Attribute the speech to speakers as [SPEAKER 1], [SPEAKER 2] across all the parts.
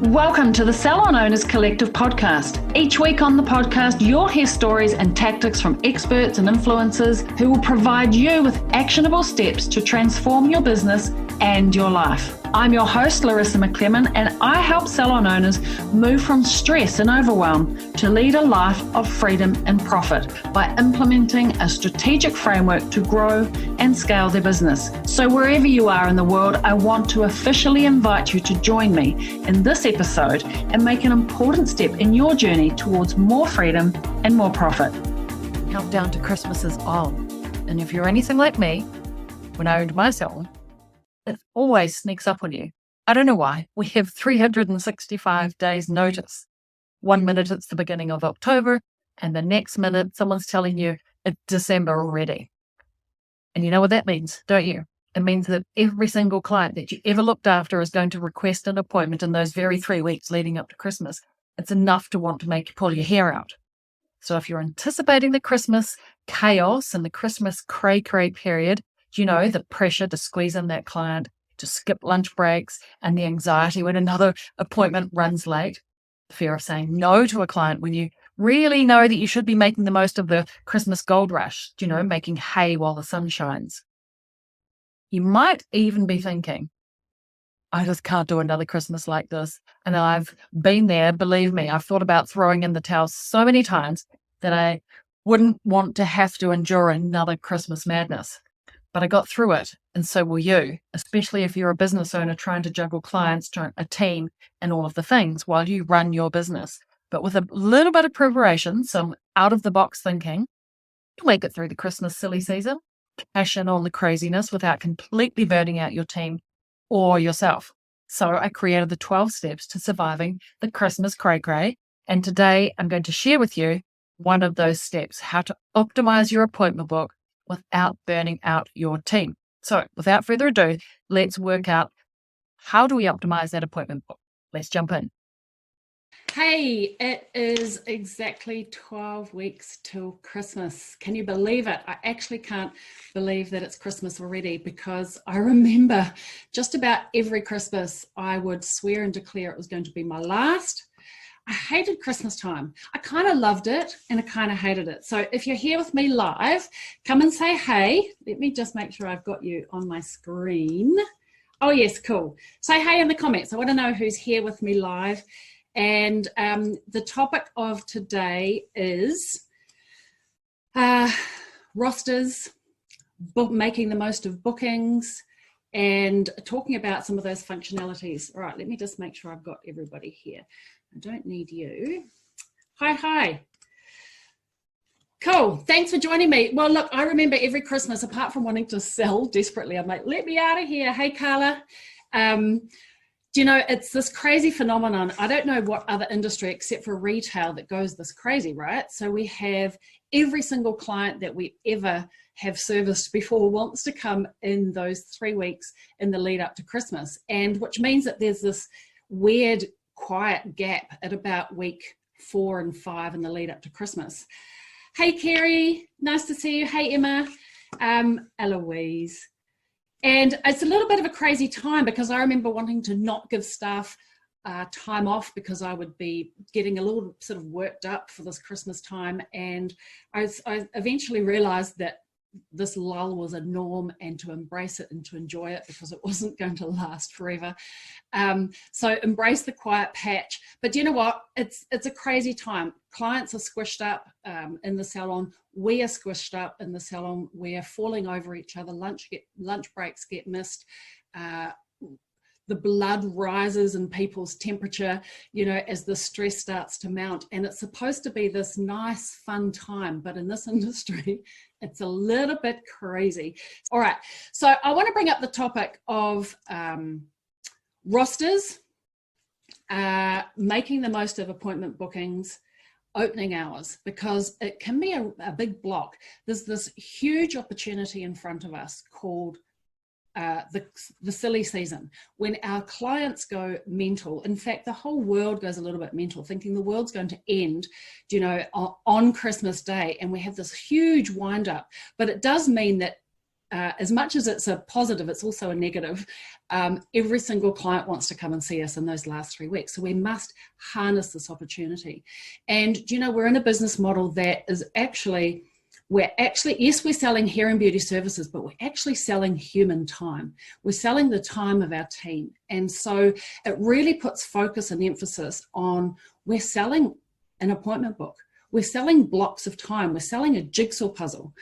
[SPEAKER 1] Welcome to the Salon Owners Collective podcast. Each week on the podcast, you'll hear stories and tactics from experts and influencers who will provide you with actionable steps to transform your business and your life. I'm your host, Larissa McClellan, and I help salon owners move from stress and overwhelm to lead a life of freedom and profit by implementing a strategic framework to grow and scale their business. So wherever you are in the world, I want to officially invite you to join me in this episode and make an important step in your journey towards more freedom and more profit.
[SPEAKER 2] Countdown to Christmas is on. And if you're anything like me, when I owned my salon, it always sneaks up on you. I don't know why. We have 365 days notice. 1 minute it's the beginning of October, and the next minute someone's telling you it's December already. And you know what that means, don't you? It means that every single client that you ever looked after is going to request an appointment in those very 3 weeks leading up to Christmas. It's enough to want to make you pull your hair out. So if you're anticipating the Christmas chaos and the Christmas cray-cray period, you know, the pressure to squeeze in that client, to skip lunch breaks, and the anxiety when another appointment runs late, the fear of saying no to a client when you really know that you should be making the most of the Christmas gold rush, you know, making hay while the sun shines. You might even be thinking, I just can't do another Christmas like this. And I've been there, believe me, I've thought about throwing in the towel so many times that I wouldn't want to have to endure another Christmas madness. But I got through it, and so will you, especially if you're a business owner trying to juggle clients, a team, and all of the things while you run your business. But with a little bit of preparation, some out-of-the-box thinking, you'll make it through the Christmas silly season, cash in on the craziness without completely burning out your team or yourself. So I created the 12 steps to surviving the Christmas cray-cray, and today I'm going to share with you one of those steps, how to optimize your appointment book without burning out your team. So without further ado, let's work out how do we optimize that appointment book. Let's jump in.
[SPEAKER 1] Hey, it is exactly 12 weeks till Christmas. Can you believe it? I actually can't believe that it's Christmas already, because I remember just about every Christmas I would swear and declare it was going to be my last. I hated Christmas time. I kind of loved it and I kind of hated it. So if you're here with me live, come and say hey. Let me just make sure I've got you on my screen. Oh yes, cool. Say hey in the comments. I want to know who's here with me live. And the topic of today is rosters, making the most of bookings, and talking about some of those functionalities. All right, let me just make sure I've got everybody here. I don't need you. Hi. Cool. Thanks for joining me. Well, look, I remember every Christmas, apart from wanting to sell desperately, I'm like, let me out of here. Hey, Carla. Do you know, it's this crazy phenomenon. I don't know what other industry except for retail that goes this crazy, right? So we have every single client that we ever have serviced before wants to come in those 3 weeks in the lead up to Christmas. And which means that there's this weird quiet gap at about week 4 and 5 in the lead up to Christmas. Hey, Kerry, nice to see you. Hey, Emma, Eloise. And it's a little bit of a crazy time because I remember wanting to not give staff time off because I would be getting a little sort of worked up for this Christmas time. And I eventually realized that this lull was a norm and to embrace it and to enjoy it because it wasn't going to last forever. So embrace the quiet patch. But you know what? It's a crazy time. Clients are squished up in the salon. We are squished up in the salon. We are falling over each other. Lunch breaks get missed. The blood rises in people's temperature, you know, as the stress starts to mount. And it's supposed to be this nice, fun time. But in this industry, it's a little bit crazy. All right. So I want to bring up the topic of rosters, making the most of appointment bookings, opening hours, because it can be a big block. There's this huge opportunity in front of us called the silly season, when our clients go mental. In fact, the whole world goes a little bit mental, thinking the world's going to end, you know, on Christmas Day, and we have this huge wind up. But it does mean that as much as it's a positive, it's also a negative. Every single client wants to come and see us in those last 3 weeks. So we must harness this opportunity. And, we're in a business model that is actually, yes, we're selling hair and beauty services, but we're actually selling human time. We're selling the time of our team. And so it really puts focus and emphasis on, we're selling an appointment book. We're selling blocks of time. We're selling a jigsaw puzzle.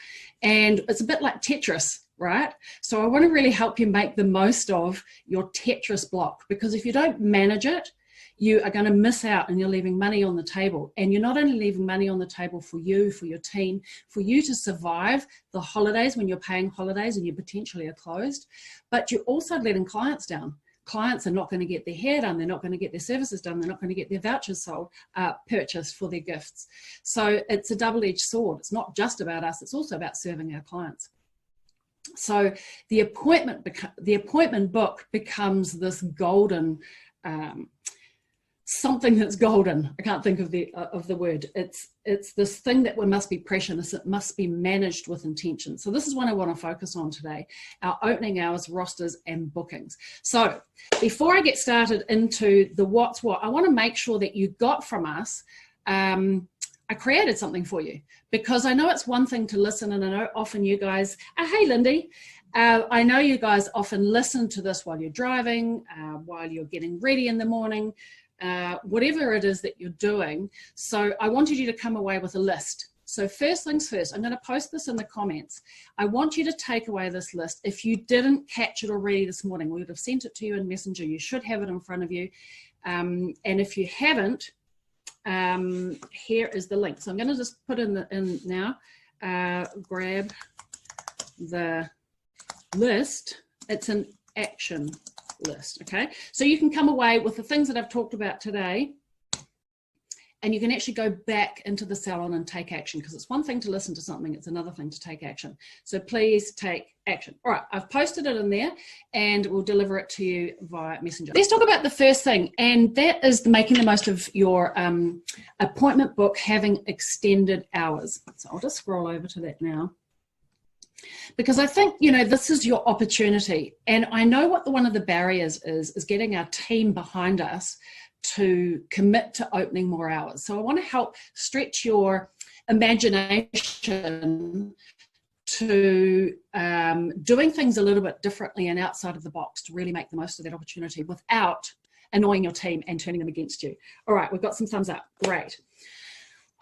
[SPEAKER 1] And it's a bit like Tetris, right? So I want to really help you make the most of your Tetris block, because if you don't manage it, you are going to miss out and you're leaving money on the table. And you're not only leaving money on the table for you, for your team, for you to survive the holidays when you're paying holidays and you potentially are closed, but you're also letting clients down. Clients are not going to get their hair done. They're not going to get their services done. They're not going to get their vouchers purchased for their gifts. So it's a double-edged sword. It's not just about us. It's also about serving our clients. So the appointment book becomes this golden, something that's golden. I can't think of the word. It's this thing that must be precious. It must be managed with intention. So this is what I want to focus on today: our opening hours, rosters, and bookings. So before I get started into the what's what, I want to make sure that you got from us. I created something for you, because I know it's one thing to listen, and I know often you guys, hey Lindy, I know you guys often listen to this while you're driving, while you're getting ready in the morning, whatever it is that you're doing. So I wanted you to come away with a list. So first things first, I'm going to post this in the comments. I want you to take away this list. If you didn't catch it already this morning, we would have sent it to you in Messenger. You should have it in front of you. And if you haven't, here is the link. So I'm going to just put in now, grab the list. It's an action list. Okay. So you can come away with the things that I've talked about today, and you can actually go back into the salon and take action, because it's one thing to listen to something. It's another thing to take action. So please take action. All right. I've posted it in there and we'll deliver it to you via Messenger. Let's talk about the first thing, and that is making the most of your appointment book having extended hours. So I'll just scroll over to that now, because I think, this is your opportunity. And I know what one of the barriers is getting our team behind us to commit to opening more hours. So I want to help stretch your imagination to doing things a little bit differently and outside of the box to really make the most of that opportunity without annoying your team and turning them against you. All right, we've got some thumbs up. Great.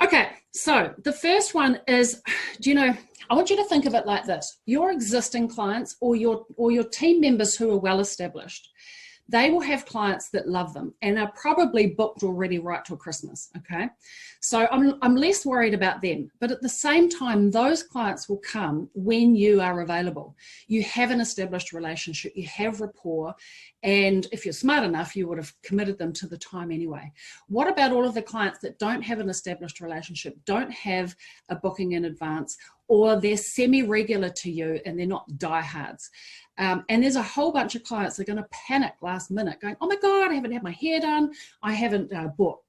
[SPEAKER 1] Okay, so the first one is, I want you to think of it like this. Your existing clients or your team members who are well established, they will have clients that love them and are probably booked already right till Christmas, okay? So I'm less worried about them. But at the same time, those clients will come when you are available. You have an established relationship, you have rapport, and if you're smart enough, you would have committed them to the time anyway. What about all of the clients that don't have an established relationship, don't have a booking in advance, or they're semi-regular to you and they're not diehards? And there's a whole bunch of clients that are going to panic last minute going, oh my God, I haven't had my hair done. I haven't bought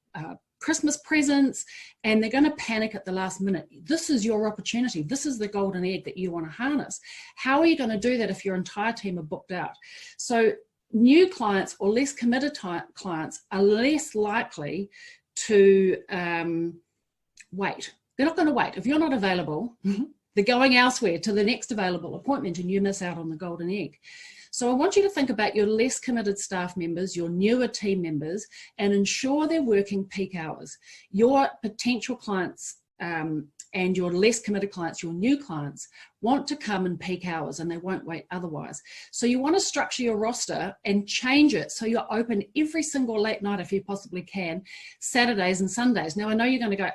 [SPEAKER 1] Christmas presents, and they're going to panic at the last minute. This is your opportunity. This is the golden egg that you want to harness. How are you going to do that if your entire team are booked out? So new clients or less committed clients are less likely to wait. They're not going to wait. If you're not available, they're going elsewhere to the next available appointment, and you miss out on the golden egg. So I want you to think about your less committed staff members, your newer team members, and ensure they're working peak hours. Your potential clients and your less committed clients, your new clients, want to come in peak hours and they won't wait otherwise. So you want to structure your roster and change it so you're open every single late night if you possibly can, Saturdays and Sundays. Now I know you're going to go,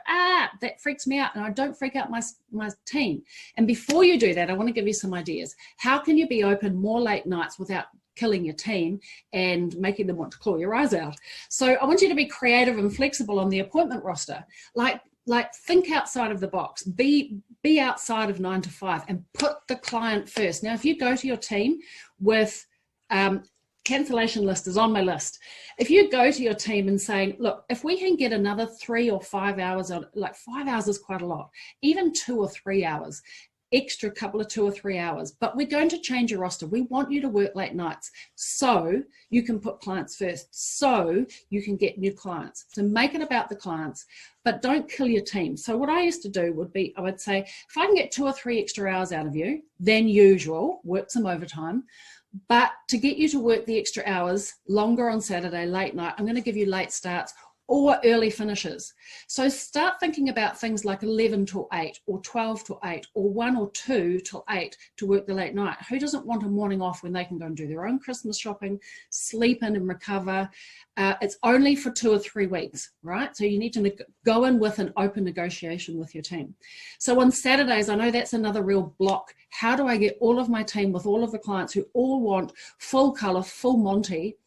[SPEAKER 1] that freaks me out, and I don't freak out my team. And before you do that, I want to give you some ideas. How can you be open more late nights without killing your team and making them want to claw your eyes out? So I want you to be creative and flexible on the appointment roster. Like think outside of the box, be outside of 9 to 5 and put the client first. Now, if you go to your team with cancellation list is on my list. If you go to your team and saying, look, if we can get another 3 or 5 hours, like 5 hours is quite a lot, even 2 or 3 hours, extra couple of 2 or 3 hours, but we're going to change your roster. We want you to work late nights so you can put clients first, so you can get new clients. So make it about the clients, but don't kill your team. So what I used to do would be, I would say, if I can get 2 or 3 extra hours out of you than usual, work some overtime. But to get you to work the extra hours longer on Saturday, late night, I'm going to give you late starts or early finishes. So start thinking about things like 11 till 8 or 12 till 8 or 1 or 2 till 8 to work the late night. Who doesn't want a morning off when they can go and do their own Christmas shopping, sleep in and recover? It's only for 2 or 3 weeks, right? So you need to go in with an open negotiation with your team. So on Saturdays, I know that's another real block. How do I get all of my team with all of the clients who all want full color, full Monty?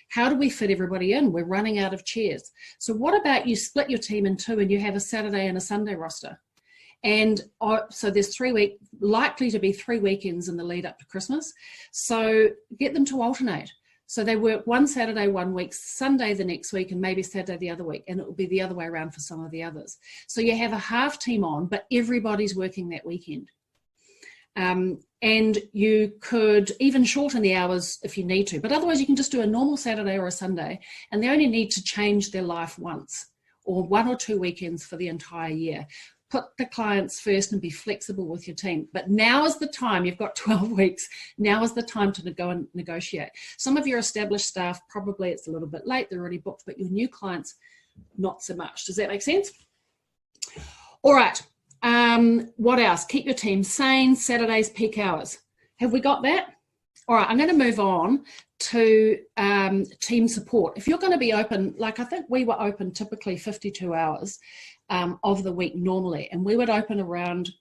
[SPEAKER 1] How do we fit everybody in? We're running out of chairs. So what about you split your team in 2 and you have a Saturday and a Sunday roster? And so there's likely to be 3 weekends in the lead up to Christmas. So get them to alternate. So they work one Saturday 1 week, Sunday the next week, and maybe Saturday the other week. And it will be the other way around for some of the others. So you have a half team on, but everybody's working that weekend. And you could even shorten the hours if you need to, but otherwise you can just do a normal Saturday or a Sunday, and they only need to change their life once or 1 or 2 weekends for the entire year. Put the clients first and be flexible with your team. But now is the time. You've got 12 weeks. Now is the time to go and negotiate. Some of your established staff, probably it's a little bit late, they're already booked, but your new clients, not so much. Does that make sense? All right. What else? Keep your team sane. Saturdays, peak hours. Have we got that? All right, I'm going to move on to team support. If you're going to be open, like I think we were open typically 52 hours of the week normally, and we would open around,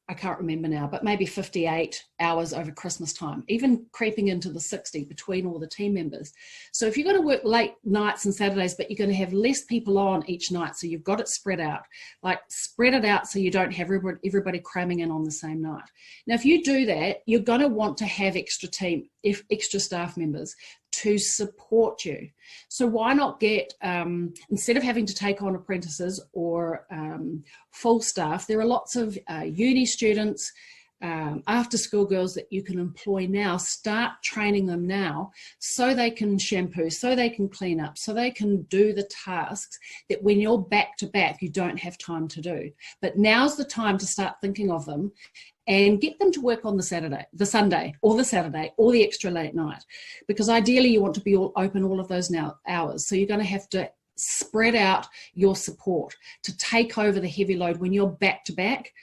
[SPEAKER 1] I can't remember now, but maybe 58 hours over Christmas time, even creeping into the 60 between all the team members. So if you're going to work late nights and Saturdays, but you're going to have less people on each night, so you've got it spread out, like spread it out so you don't have everybody cramming in on the same night. Now, if you do that, you're going to want to have extra staff members to support you. So why not get, instead of having to take on apprentices or full staff, there are lots of uni students, after school girls that you can employ now. Start training them now so they can shampoo, so they can clean up, so they can do the tasks that when you're back to back, you don't have time to do. But now's the time to start thinking of them and get them to work on the Sunday, or the extra late night. Because ideally you want to be open all of those hours. So you're going to have to spread out your support to take over the heavy load when you're back to back.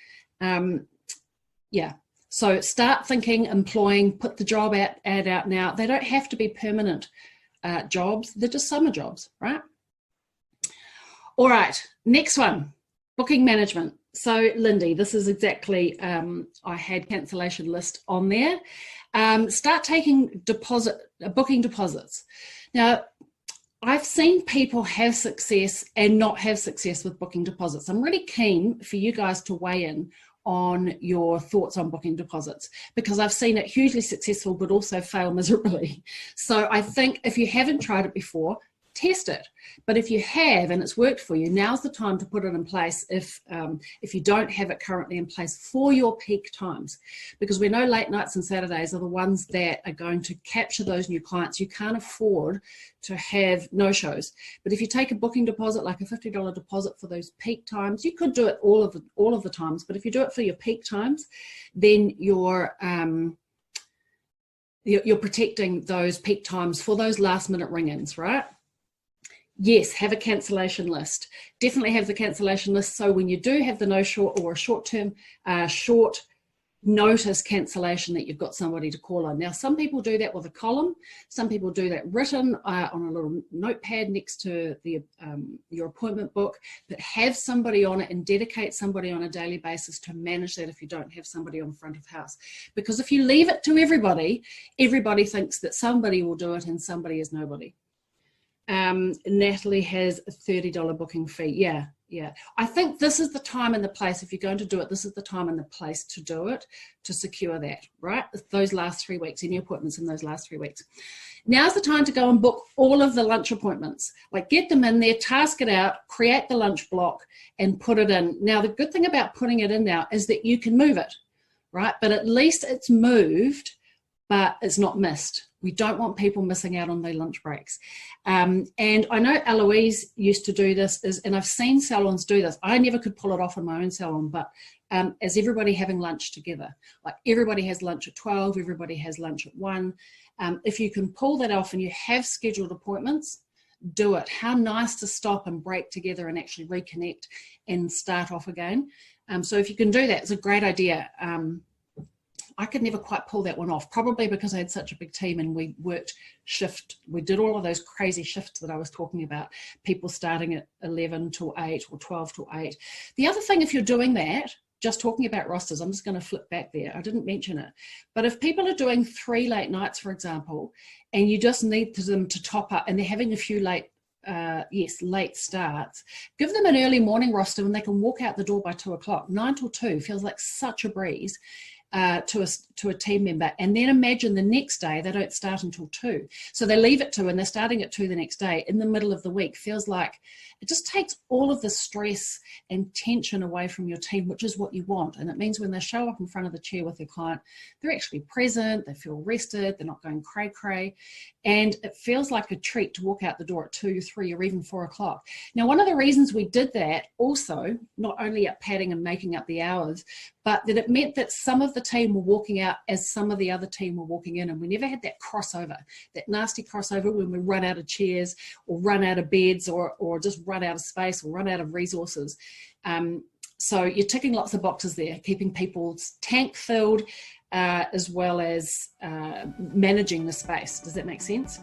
[SPEAKER 1] Yeah. So start thinking, employing, put the job ad out now. They don't have to be permanent jobs. They're just summer jobs, right? All right. Next one, booking management. So Lindy, this is exactly, I had cancellation list on there. Start taking booking deposits. Now, I've seen people have success and not have success with booking deposits. I'm really keen for you guys to weigh in on your thoughts on booking deposits, because I've seen it hugely successful but also fail miserably. So I think if you haven't tried it before, test it. But if you have and it's worked for you, now's the time to put it in place if you don't have it currently in place for your peak times. Because we know late nights and Saturdays are the ones that are going to capture those new clients. You can't afford to have no-shows. But if you take a booking deposit, like a $50 deposit for those peak times, you could do it all of the times. But if you do it for your peak times, then you're protecting those peak times for those last-minute ring-ins, right? Yes, have a cancellation list. Definitely have the cancellation list. So when you do have the no-show or a short-term, short notice cancellation, that you've got somebody to call on. Now, some people do that with a column. Some people do that written on a little notepad next to your appointment book, but have somebody on it and dedicate somebody on a daily basis to manage that if you don't have somebody on front of house. Because if you leave it to everybody, everybody thinks that somebody will do it and somebody is nobody. Natalie has a $30 booking fee. Yeah, Yeah. I think this is the time and the place. If you're going to do it, this is the time and the place to do it, to secure that, right? Those last 3 weeks, any appointments in those last 3 weeks. Now's the time to go and book all of the lunch appointments. Like, get them in there, task it out, create the lunch block and put it in. Now, the good thing about putting it in now is that you can move it, right? But at least it's moved, but it's not missed. We don't want people missing out on their lunch breaks. And I know Eloise used to do this, and I've seen salons do this. I never could pull it off in my own salon, but as everybody having lunch together, like everybody has lunch at 12, everybody has lunch at 1. If you can pull that off and you have scheduled appointments, do it. How nice to stop and break together and actually reconnect and start off again. So if you can do that, it's a great idea. I could never quite pull that one off, probably because I had such a big team and we worked shift. We did all of those crazy shifts that I was talking about, people starting at 11 till 8 or 12 till 8. The other thing, if you're doing that, just talking about rosters, I'm just going to flip back there. I didn't mention it. But if people are doing 3 late nights, for example, and you just need them to top up and they're having a few late starts, give them an early morning roster and they can walk out the door by 2 o'clock. 9 till 2 feels like such a breeze. To a team member, and then imagine the next day they don't start until 2, so they leave at 2 and they're starting at 2 the next day in the middle of the week. Feels like it just takes all of the stress and tension away from your team, which is what you want. And it means when they show up in front of the chair with their client, they're actually present, they feel rested, they're not going cray, and it feels like a treat to walk out the door at 2, 3 or even 4 o'clock. Now, one of the reasons we did that also, not only up padding and making up the hours, but that it meant that some of the team were walking out as some of the other team were walking in, and we never had that crossover, that nasty crossover when we run out of chairs or run out of beds or just run out of space or run out of resources. So you're ticking lots of boxes there, keeping people's tank filled as well as managing the space. Does that make sense?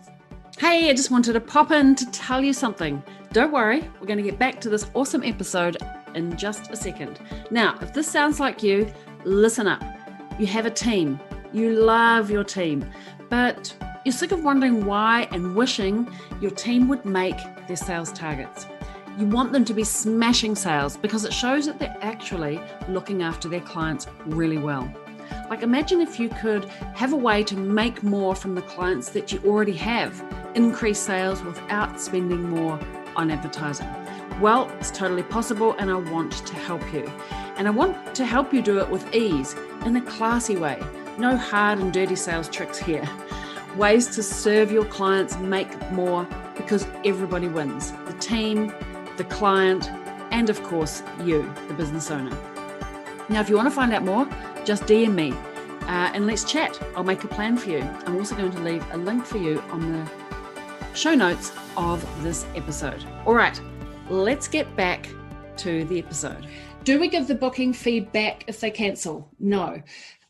[SPEAKER 1] Hey, I just wanted to pop in to tell you something. Don't worry, we're going to get back to this awesome episode in just a second. Now, if this sounds like you, listen up. You have a team. You love your team, but you're sick of wondering why and wishing your team would make their sales targets. You want them to be smashing sales because it shows that they're actually looking after their clients really well. Like, imagine if you could have a way to make more from the clients that you already have, increase sales without spending more on advertising. Well, it's totally possible, and I want to help you. And I want to help you do it with ease, in a classy way. No hard and dirty sales tricks here. Ways to serve your clients, make more, because everybody wins. The team, the client, and of course, you, the business owner. Now, if you want to find out more, just DM me and let's chat. I'll make a plan for you. I'm also going to leave a link for you on the show notes of this episode. All right, let's get back to the episode. Do we give the booking fee back if they cancel? No,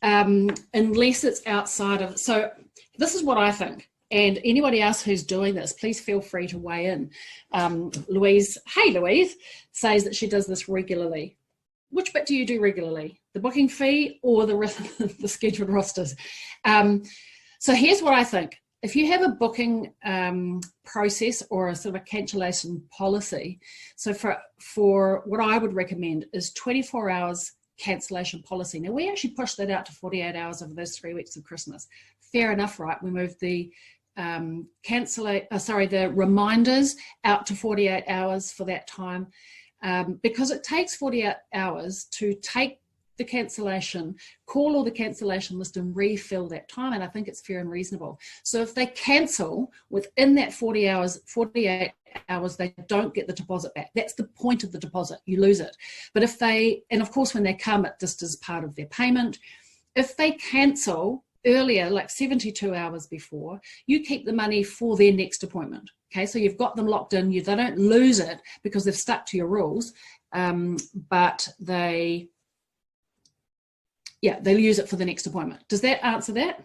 [SPEAKER 1] unless it's outside of. So this is what I think. And anybody else who's doing this, please feel free to weigh in. Louise says that she does this regularly. Which bit do you do regularly? The booking fee or the scheduled rosters? So here's what I think. If you have a booking process or a sort of a cancellation policy, so for what I would recommend is 24 hours cancellation policy. Now, we actually pushed that out to 48 hours over those 3 weeks of Christmas. Fair enough, right? We moved the the reminders out to 48 hours for that time. Because it takes 48 hours to take the cancellation, call all the cancellation list and refill that time, and I think it's fair and reasonable. So if they cancel within that 48 hours, they don't get the deposit back. That's the point of the deposit, you lose it. But if they, and of course when they come, it just is part of their payment. If they cancel earlier, like 72 hours before, you keep the money for their next appointment. Okay, so you've got them locked in. They don't lose it because they've stuck to your rules, but they'll use it for the next appointment. Does that answer that?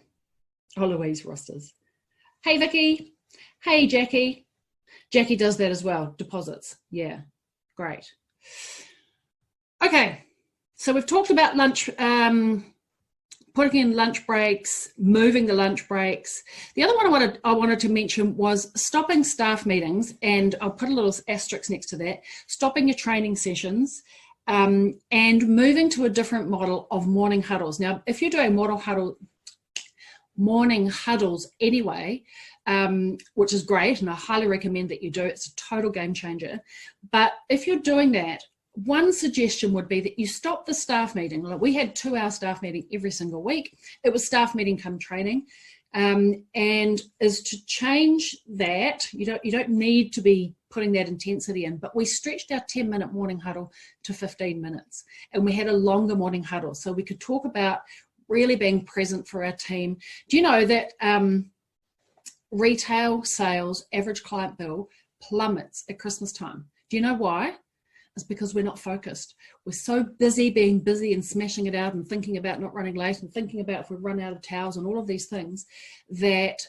[SPEAKER 1] Oh, Louise rosters. Hey, Vicky. Hey, Jackie. Jackie does that as well. Deposits. Yeah, great. Okay, so we've talked about lunch putting in lunch breaks, moving the lunch breaks. The other one I wanted to mention was stopping staff meetings, and I'll put a little asterisk next to that, stopping your training sessions, and moving to a different model of morning huddles. Now, if you're doing morning huddles anyway, which is great, and I highly recommend that you do, it's a total game changer. But if you're doing that, one suggestion would be that you stop the staff meeting. Like, we had 2-hour staff meeting every single week. It was staff meeting come training, and is to change that. You don't need to be putting that intensity in, but we stretched our 10-minute morning huddle to 15 minutes, and we had a longer morning huddle so we could talk about really being present for our team. Do you know that retail sales average client bill plummets at Christmas time? Do you know why? It's because we're not focused. We're so busy being busy and smashing it out and thinking about not running late and thinking about if we run out of towels and all of these things, that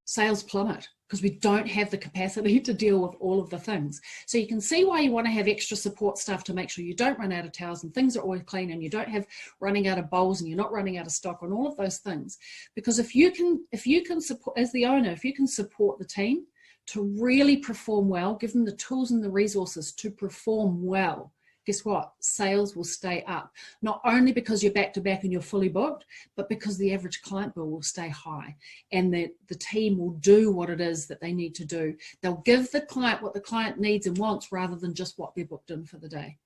[SPEAKER 1] sales plummet because we don't have the capacity to deal with all of the things. So you can see why you want to have extra support staff to make sure you don't run out of towels and things are always clean, and you don't have running out of bowls and you're not running out of stock and all of those things. Because if you can support, as the owner, if you can support the team to really perform well, give them the tools and the resources to perform well, guess what? Sales will stay up. Not only because you're back to back and you're fully booked, but because the average client bill will stay high, and the team will do what it is that they need to do. They'll give the client what the client needs and wants rather than just what they're booked in for the day.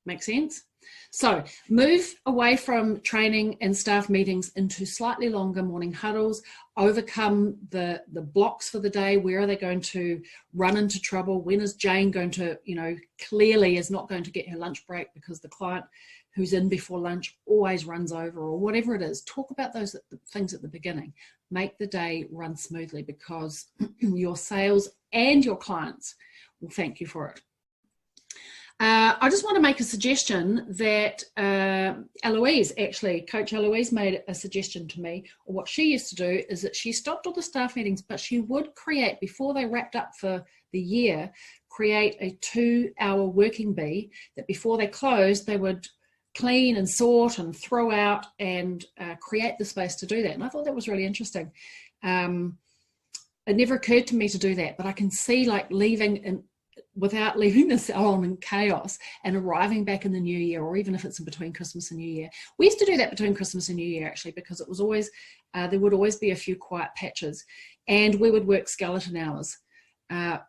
[SPEAKER 1] Make sense? So move away from training and staff meetings into slightly longer morning huddles, overcome the blocks for the day. Where are they going to run into trouble? When is Jane going to, clearly is not going to get her lunch break because the client who's in before lunch always runs over, or whatever it is. Talk about those things at the beginning. Make the day run smoothly, because your sales and your clients will thank you for it. I just want to make a suggestion that Eloise, actually, Coach Eloise made a suggestion to me. Or what she used to do is that she stopped all the staff meetings, but she would create, before they wrapped up for the year, create a 2-hour working bee that before they closed, they would clean and sort and throw out and create the space to do that. And I thought that was really interesting. It never occurred to me to do that, but I can see leaving without leaving the salon in chaos and arriving back in the new year, or even if it's in between Christmas and New Year. We used to do that between Christmas and New Year, actually, because it was always, there would always be a few quiet patches, and we would work skeleton hours. Why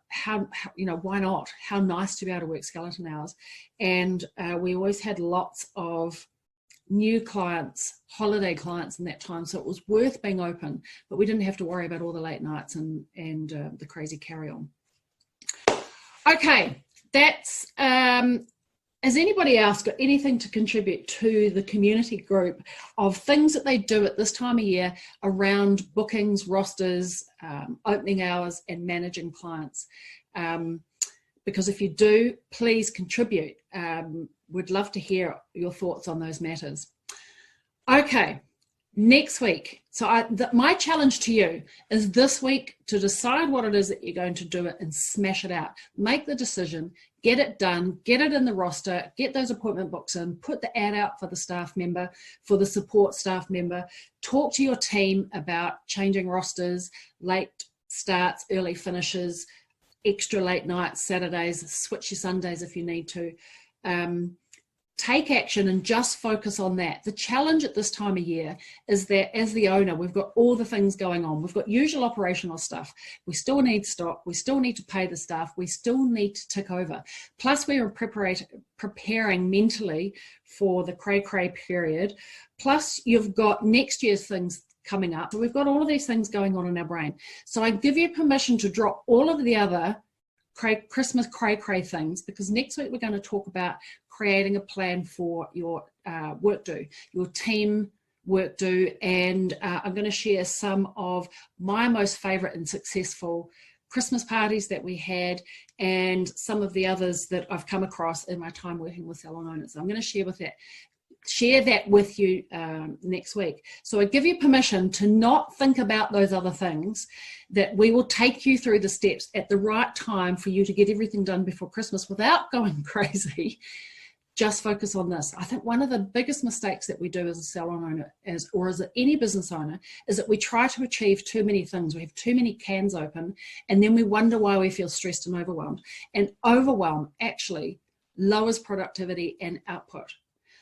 [SPEAKER 1] not? How nice to be able to work skeleton hours. And we always had lots of new clients, holiday clients in that time. So it was worth being open, but we didn't have to worry about all the late nights and the crazy carry on. Okay, that's, has anybody else got anything to contribute to the community group of things that they do at this time of year around bookings, rosters, opening hours, and managing clients? Because if you do, please contribute. We'd love to hear your thoughts on those matters. Okay. Next week, so my challenge to you is this week to decide what it is that you're going to do it and smash it out. Make the decision, get it done, get it in the roster, get those appointment books in, put the ad out for the staff member, for the support staff member, talk to your team about changing rosters, late starts, early finishes, extra late nights, Saturdays, switch your Sundays if you need to. Take action and just focus on that. The challenge at this time of year is that as the owner, we've got all the things going on. We've got usual operational stuff. We still need stock. We still need to pay the staff. We still need to tick over. Plus we are preparing mentally for the cray-cray period. Plus you've got next year's things coming up. So we've got all of these things going on in our brain. So I give you permission to drop all of the other Christmas cray-cray things, because next week we're going to talk about creating a plan for your work do, your team work do, and I'm going to share some of my most favourite and successful Christmas parties that we had, and some of the others that I've come across in my time working with salon owners. So I'm going to share that with you next week. So I give you permission to not think about those other things, that we will take you through the steps at the right time for you to get everything done before Christmas without going crazy. just focus on this. I think one of the biggest mistakes that we do as a salon owner, or as any business owner, is that we try to achieve too many things. We have too many cans open, and then we wonder why we feel stressed and overwhelmed. And overwhelm actually lowers productivity and output.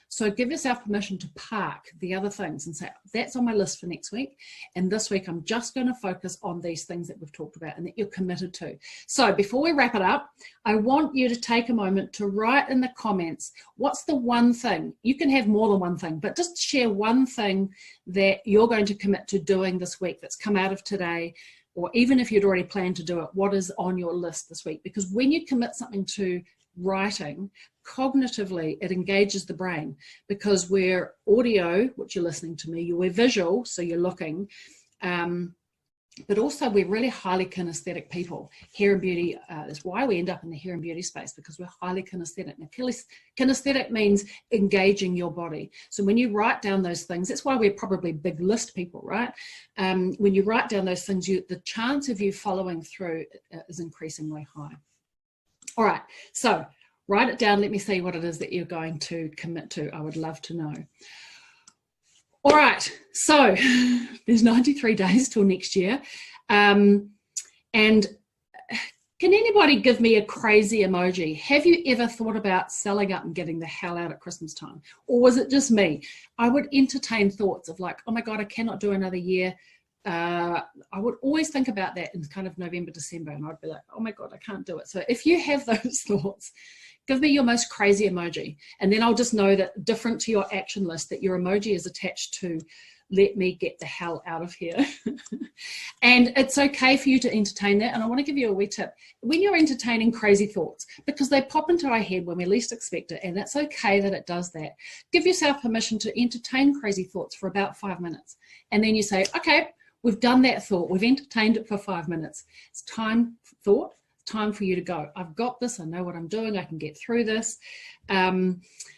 [SPEAKER 1] So give yourself permission to park the other things and say, that's on my list for next week. And this week, I'm just going to focus on these things that we've talked about and that you're committed to. So before we wrap it up, I want you to take a moment to write in the comments, what's the one thing? You can have more than one thing, but just share one thing that you're going to commit to doing this week that's come out of today, or even if you'd already planned to do it, what is on your list this week? Because when you commit something to writing, cognitively it engages the brain, because we're audio, which you're listening to me, we're visual, so you're looking, but also we're really highly kinesthetic people. Hair and beauty is why we end up in the hair and beauty space, because we're highly kinesthetic. Now, kinesthetic means engaging your body. So when you write down those things, that's why we're probably big list people, right? When you write down those things, the chance of you following through is increasingly high. All right, so write it down. Let me see what it is that you're going to commit to. I would love to know. All right, so there's 93 days till next year. And can anybody give me a crazy emoji? Have you ever thought about selling up and getting the hell out at Christmas time? Or was it just me? I would entertain thoughts of like, oh my God, I cannot do another year. I would always think about that in kind of November, December, and I'd be like, oh my God, I can't do it. So if you have those thoughts, give me your most crazy emoji. And then I'll just know that, different to your action list, that your emoji is attached to let me get the hell out of here. And it's okay for you to entertain that. And I want to give you a wee tip. When you're entertaining crazy thoughts, because they pop into our head when we least expect it, and that's okay that it does that, give yourself permission to entertain crazy thoughts for about 5 minutes. And then you say, okay, we've done that thought. We've entertained it for 5 minutes. It's time for thought. Time for you to go. I've got this. I know what I'm doing. I can get through this.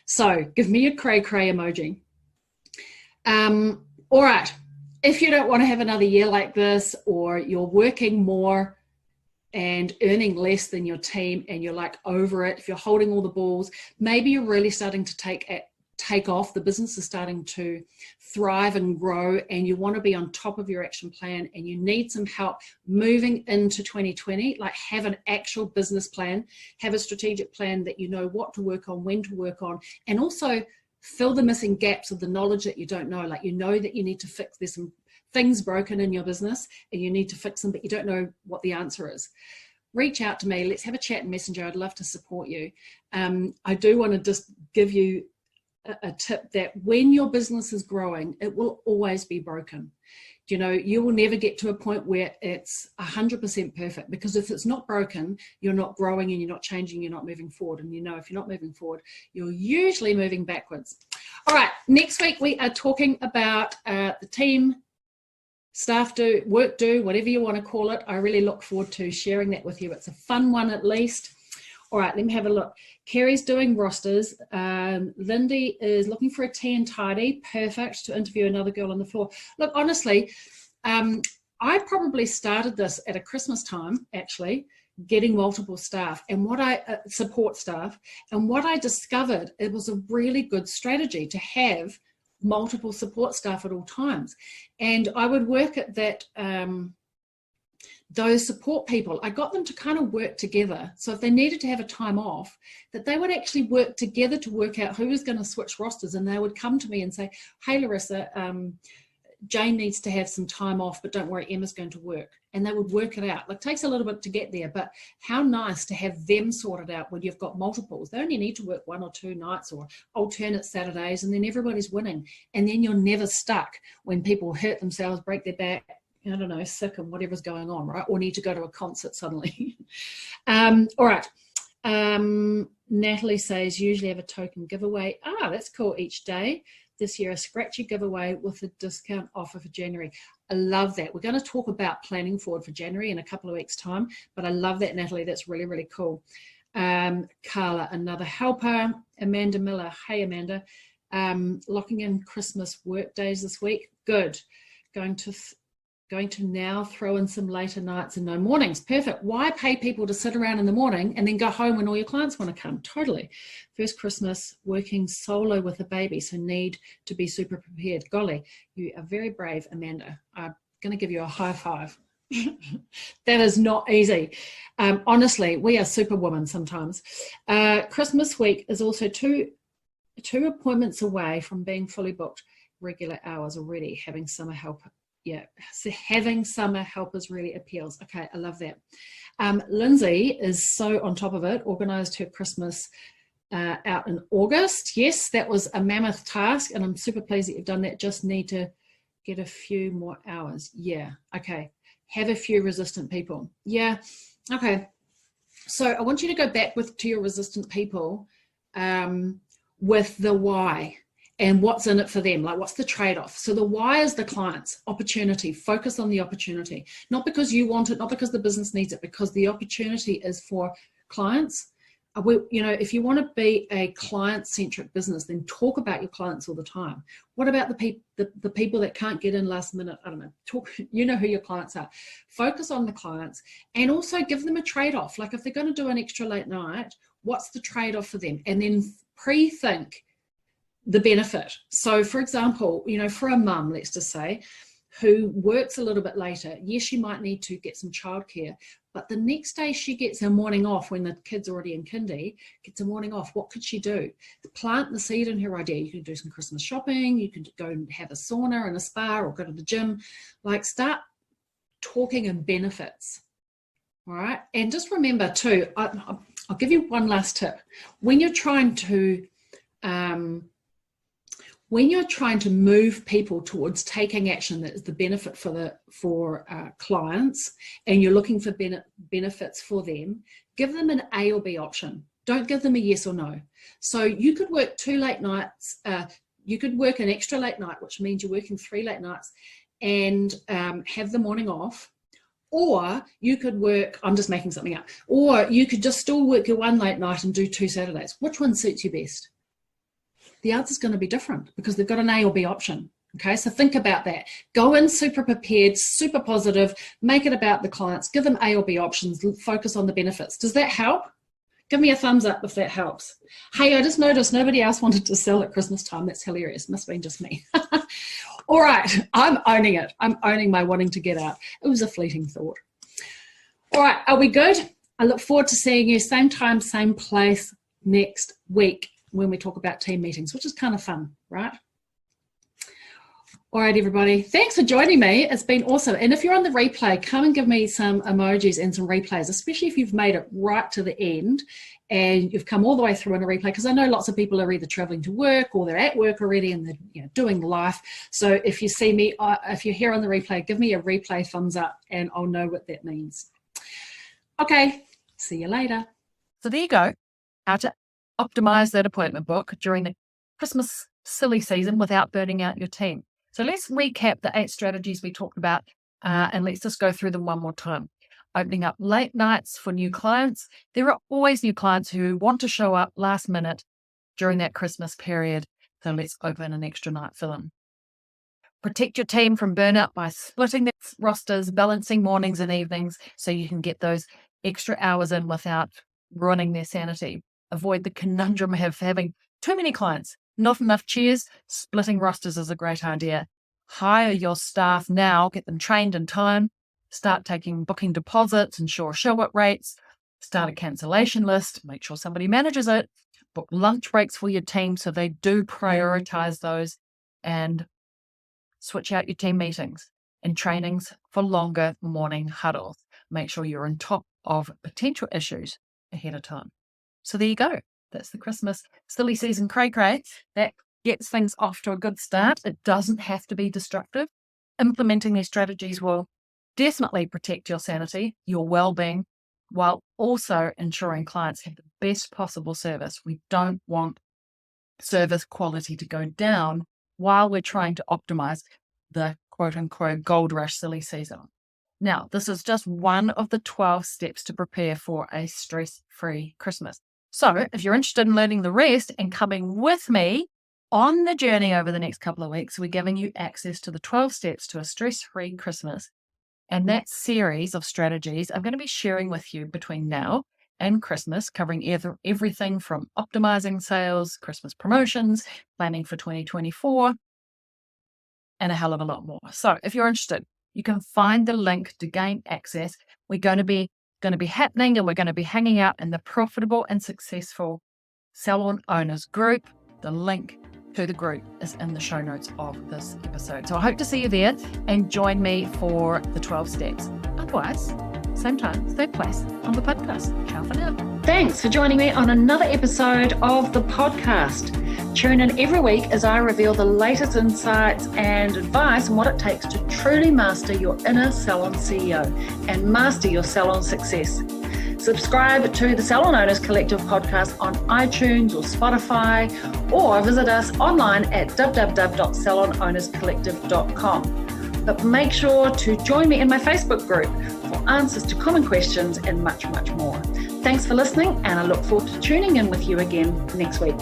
[SPEAKER 1] So give me a cray emoji. All right. If you don't want to have another year like this, or you're working more and earning less than your team and you're like over it, if you're holding all the balls, maybe you're really starting to take off, the business is starting to thrive and grow, and you want to be on top of your action plan and you need some help moving into 2020, like have an actual business plan, have a strategic plan that you know what to work on, when to work on, and also fill the missing gaps of the knowledge that you don't know. Like, you know that you need to fix, there's some things broken in your business and you need to fix them, but you don't know what the answer is. Reach out to me. Let's have a chat in Messenger. I'd love to support you. I do want to just give you a tip that when your business is growing, it will always be broken. You know, you will never get to a point where it's 100% perfect, because if it's not broken, you're not growing and you're not changing, you're not moving forward. And you know, if you're not moving forward, you're usually moving backwards. All right, next week we are talking about the team, staff do, work do, whatever you want to call it. I really look forward to sharing that with you. It's a fun one at least. All right, let me have a look. Kerry's doing rosters. Lindy is looking for a tea and tidy. Perfect to interview another girl on the floor. Look, honestly, I probably started this at a Christmas time, actually, getting multiple staff and what I support staff. And what I discovered, it was a really good strategy to have multiple support staff at all times. And I would work at that, those support people, I got them to kind of work together. So if they needed to have a time off, that they would actually work together to work out who was going to switch rosters. And they would come to me and say, hey, Larissa, Jane needs to have some time off, but don't worry, Emma's going to work. And they would work it out. Like, it takes a little bit to get there, but how nice to have them sorted out when you've got multiples. They only need to work 1 or 2 nights or alternate Saturdays, and then everybody's winning. And then you're never stuck when people hurt themselves, break their back, I don't know, sick and whatever's going on, right? Or need to go to a concert suddenly. All right. Natalie says, usually have a token giveaway. That's cool each day. This year, a scratchy giveaway with a discount offer for January. I love that. We're going to talk about planning forward for January in a couple of weeks' time, but I love that, Natalie. That's really, really cool. Carla, another helper. Amanda Miller. Hey, Amanda. Locking in Christmas work days this week. Good. Going to Going to now throw in some later nights and no mornings. Perfect. Why pay people to sit around in the morning and then go home when all your clients want to come? Totally. First Christmas working solo with a baby, so need to be super prepared. Golly, you are very brave, Amanda. I'm going to give you a high five. That is not easy. Honestly, we are superwomen sometimes. Christmas week is also two appointments away from being fully booked regular hours already, having summer help. Yeah, so having summer helpers really appeals. Okay, I love that. Lindsay is so on top of it, organised her Christmas out in August. Yes, that was a mammoth task, and I'm super pleased that you've done that. Just need to get a few more hours. Yeah, okay. Have a few resistant people. Yeah, okay. So I want you to go back to your resistant people with the why. And what's in it for them? Like, what's the trade-off? So the why is the clients, opportunity, focus on the opportunity. Not because you want it, not because the business needs it, because the opportunity is for clients. If you want to be a client-centric business, then talk about your clients all the time. What about the people that can't get in last minute? I don't know. You know who your clients are. Focus on the clients and also give them a trade-off. Like, if they're going to do an extra late night, what's the trade-off for them? And then pre-think the benefit. So for example, for a mum, let's just say, who works a little bit later, yes, she might need to get some childcare, but the next day she gets her morning off when the kid's already in kindy, gets a morning off. What could she do? Plant the seed in her idea. You could do some Christmas shopping, you could go and have a sauna and a spa, or go to the gym. Like, start talking in benefits. All right. And just remember too, I'll give you one last tip. When you're trying to move people towards taking action that is the benefit for clients, and you're looking for benefits for them, give them an A or B option. Don't give them a yes or no. So you could work 2 late nights. You could work an extra late night, which means you're working 3 late nights, and have the morning off. Or you could work, I'm just making something up, or you could just still work your 1 late night and do 2 Saturdays. Which one suits you best? The answer is going to be different because they've got an A or B option. Okay, so think about that. Go in super prepared, super positive, make it about the clients, give them A or B options, focus on the benefits. Does that help? Give me a thumbs up if that helps. Hey, I just noticed nobody else wanted to sell at Christmas time. That's hilarious. Must have been just me. All right, I'm owning it. I'm owning my wanting to get out. It was a fleeting thought. All right, are we good? I look forward to seeing you same time, same place next week when we talk about team meetings, which is kind of fun, right? All right, everybody. Thanks for joining me. It's been awesome. And if you're on the replay, come and give me some emojis and some replays, especially if you've made it right to the end and you've come all the way through in a replay, because I know lots of people are either traveling to work or they're at work already and they're doing life. So if you see me, if you're here on the replay, give me a replay thumbs up and I'll know what that means. Okay, see you later.
[SPEAKER 2] So there you go. How to optimize that appointment book during the Christmas silly season without burning out your team. So let's recap the 8 strategies we talked about and let's just go through them one more time. Opening up late nights for new clients. There are always new clients who want to show up last minute during that Christmas period. So let's open an extra night for them. Protect your team from burnout by splitting their rosters, balancing mornings and evenings so you can get those extra hours in without ruining their sanity. Avoid the conundrum of having too many clients, not enough chairs. Splitting rosters is a great idea. Hire your staff now, get them trained in time, start taking booking deposits, ensure show-up rates, start a cancellation list, make sure somebody manages it, book lunch breaks for your team so they do prioritize those, and switch out your team meetings and trainings for longer morning huddles. Make sure you're on top of potential issues ahead of time. So there you go. That's the Christmas silly season cray-cray. That gets things off to a good start. It doesn't have to be destructive. Implementing these strategies will definitely protect your sanity, your well-being, while also ensuring clients have the best possible service. We don't want service quality to go down while we're trying to optimize the quote-unquote gold rush silly season. Now, this is just one of the 12 steps to prepare for a stress-free Christmas. So if you're interested in learning the rest and coming with me on the journey over the next couple of weeks, we're giving you access to the 12 steps to a stress-free Christmas And that series of strategies I'm going to be sharing with you between now and Christmas, covering everything from optimizing sales, Christmas promotions, planning for 2024, and a hell of a lot more. So if you're interested, you can find the link to gain access. We're going to be happening, and we're going to be hanging out in the Profitable and Successful Salon Owners group. The link to the group is in the show notes of this episode. So I hope to see you there and join me for the 12 steps. Otherwise, same time, same place on the podcast. Ciao for now.
[SPEAKER 1] Thanks for joining me on another episode of the podcast. Tune in every week as I reveal the latest insights and advice on what it takes to truly master your inner salon CEO and master your salon success. Subscribe to the Salon Owners Collective podcast on iTunes or Spotify, or visit us online at www.salonownerscollective.com. But make sure to join me in my Facebook group for answers to common questions and much, much more. Thanks for listening, and I look forward to tuning in with you again next week.